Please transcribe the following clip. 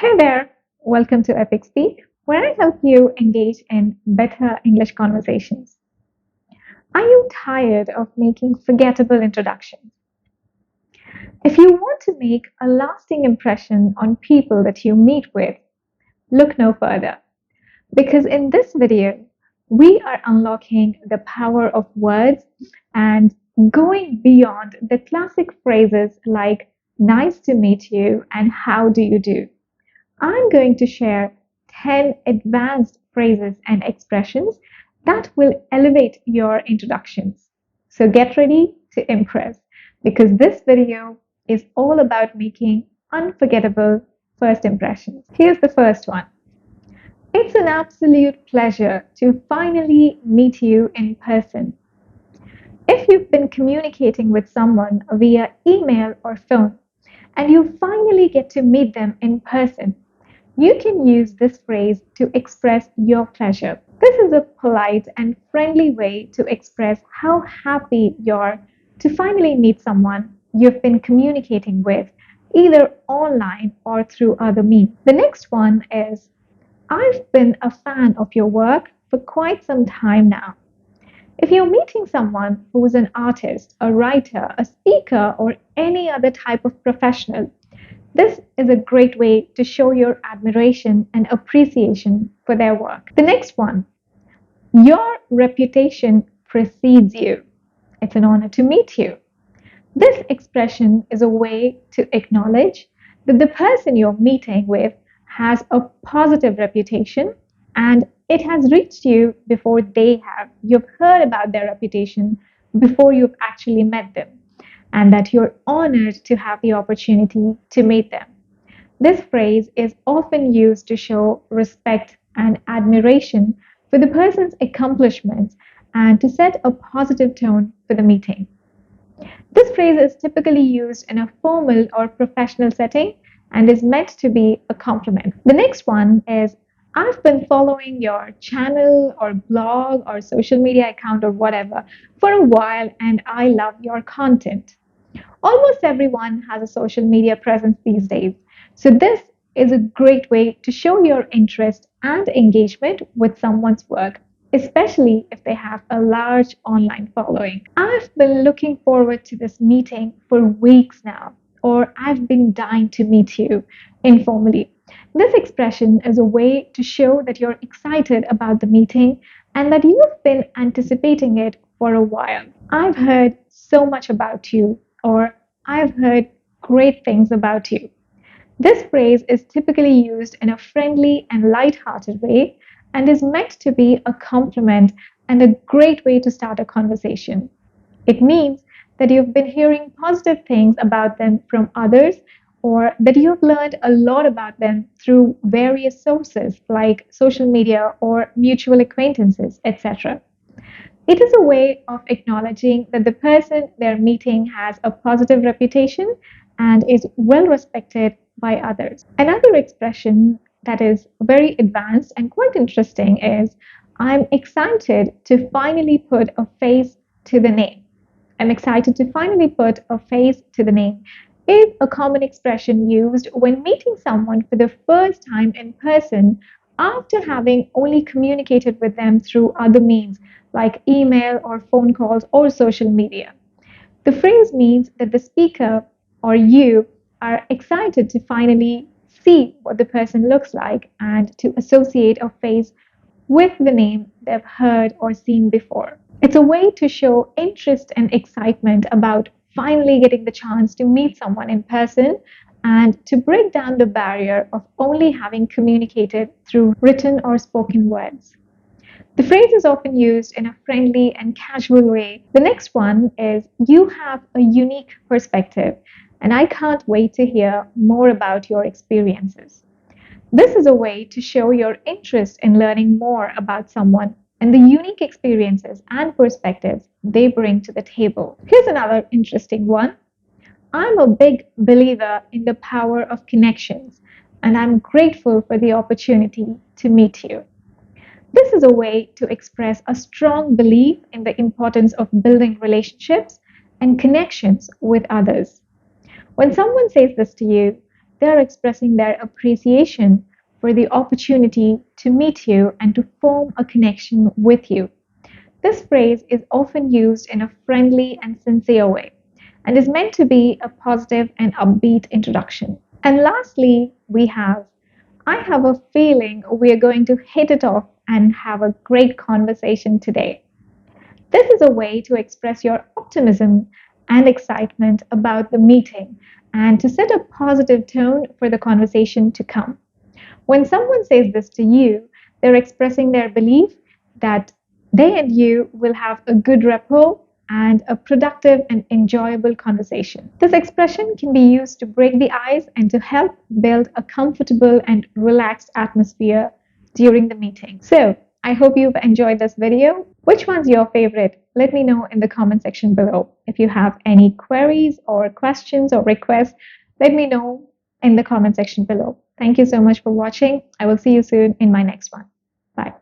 Hey there, welcome to epicspeak, where I help you engage in better English conversations. Are you tired of making forgettable introductions? If you want to make a lasting impression on people that you meet with, look no further. Because in this video, we are unlocking the power of words and going beyond the classic phrases like nice to meet you and how do you do. I'm going to share 10 advanced phrases and expressions that will elevate your introductions. So get ready to impress because this video is all about making unforgettable first impressions. Here's the first one. It's an absolute pleasure to finally meet you in person. If you've been communicating with someone via email or phone and you finally get to meet them in person, you can use this phrase to express your pleasure. This is a polite and friendly way to express how happy you are to finally meet someone you've been communicating with, either online or through other means. The next one is I've been a fan of your work for quite some time now. If you're meeting someone who's an artist, a writer, a speaker, or any other type of professional, this is a great way to show your admiration and appreciation for their work. The next one, your reputation precedes you. It's an honor to meet you. This expression is a way to acknowledge that the person you're meeting with has a positive reputation and it has reached you before they have. You've heard about their reputation before you've actually met them, and that you're honored to have the opportunity to meet them. This phrase is often used to show respect and admiration for the person's accomplishments and to set a positive tone for the meeting. This phrase is typically used in a formal or professional setting and is meant to be a compliment. The next one is I've been following your channel or blog or social media account or whatever for a while and I love your content. Almost everyone has a social media presence these days, so this is a great way to show your interest and engagement with someone's work, especially if they have a large online following. I've been looking forward to this meeting for weeks now, or I've been dying to meet you informally. This expression is a way to show that you're excited about the meeting and that you've been anticipating it for a while. I've heard so much about you, or I've heard great things about you. This phrase is typically used in a friendly and light-hearted way and is meant to be a compliment and a great way to start a conversation. It means that you've been hearing positive things about them from others or that you've learned a lot about them through various sources like social media or mutual acquaintances, etc. It is a way of acknowledging that the person they're meeting has a positive reputation and is well respected by others. Another expression that is very advanced and quite interesting is I'm excited to finally put a face to the name. I'm excited to finally put a face to the name is a common expression used when meeting someone for the first time in person after having only communicated with them through other means like email or phone calls or social media. The phrase means that the speaker or you are excited to finally see what the person looks like and to associate a face with the name they've heard or seen before. It's a way to show interest and excitement about finally getting the chance to meet someone in person and to break down the barrier of only having communicated through written or spoken words. The phrase is often used in a friendly and casual way. The next one is you have a unique perspective, and I can't wait to hear more about your experiences. This is a way to show your interest in learning more about someone and the unique experiences and perspectives they bring to the table. Here's another interesting one. I'm a big believer in the power of connections, and I'm grateful for the opportunity to meet you. This is a way to express a strong belief in the importance of building relationships and connections with others. When someone says this to you, they're expressing their appreciation for the opportunity to meet you and to form a connection with you. This phrase is often used in a friendly and sincere way and is meant to be a positive and upbeat introduction. And lastly, we have I have a feeling we are going to hit it off and have a great conversation today. This is a way to express your optimism and excitement about the meeting and to set a positive tone for the conversation to come. When someone says this to you, they're expressing their belief that they and you will have a good rapport and a productive and enjoyable conversation. This expression can be used to break the ice and to help build a comfortable and relaxed atmosphere during the meeting. So, I hope you've enjoyed this video. Which one's your favorite? Let me know in the comment section below. If you have any queries or questions or requests, let me know in the comment section below. Thank you so much for watching. I will see you soon in my next one. Bye.